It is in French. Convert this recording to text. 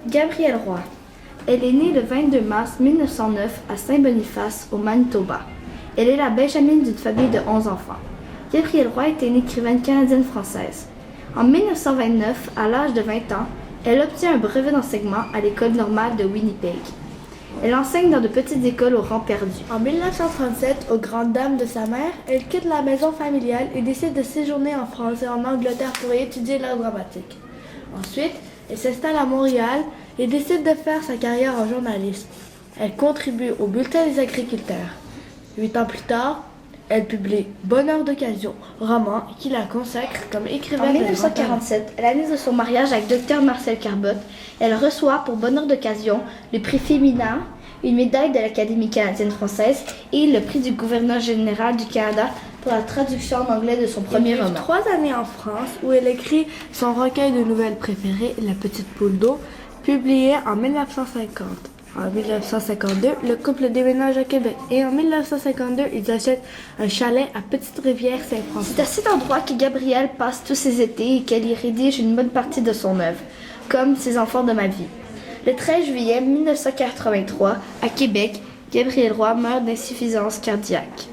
Gabrielle Roy. Elle est née le 22 mars 1909 à Saint-Boniface, au Manitoba. Elle est la benjamine d'une famille de 11 enfants. Gabrielle Roy est une écrivaine canadienne-française. En 1929, à l'âge de 20 ans, elle obtient un brevet d'enseignement à l'École normale de Winnipeg. Elle enseigne dans de petites écoles au rang perdu. En 1937, aux grandes dames de sa mère, elle quitte la maison familiale et décide de séjourner en France et en Angleterre pour y étudier l'art dramatique. Ensuite, elle s'installe à Montréal et décide de faire sa carrière en journalisme. Elle contribue au Bulletin des agriculteurs. 8 ans plus tard, elle publie Bonheur d'occasion, roman qui la consacre comme écrivaine. En 1947, à l'année de son mariage avec Dr Marcel Carbotte, elle reçoit pour Bonheur d'occasion le prix féminin, une médaille de l'Académie canadienne-française et le prix du gouverneur général du Canada pour la traduction en anglais de son premier roman. 3 années en France où elle écrit son recueil de nouvelles préférées, La petite poule d'eau, publié en 1950. En 1952, le couple déménage à Québec et en 1952, ils achètent un chalet à Petite-Rivière-Saint-François. C'est à cet endroit que Gabrielle passe tous ses étés et qu'elle y rédige une bonne partie de son œuvre, comme Ses enfants de ma vie. Le 13 juillet 1983, à Québec, Gabrielle Roy meurt d'insuffisance cardiaque.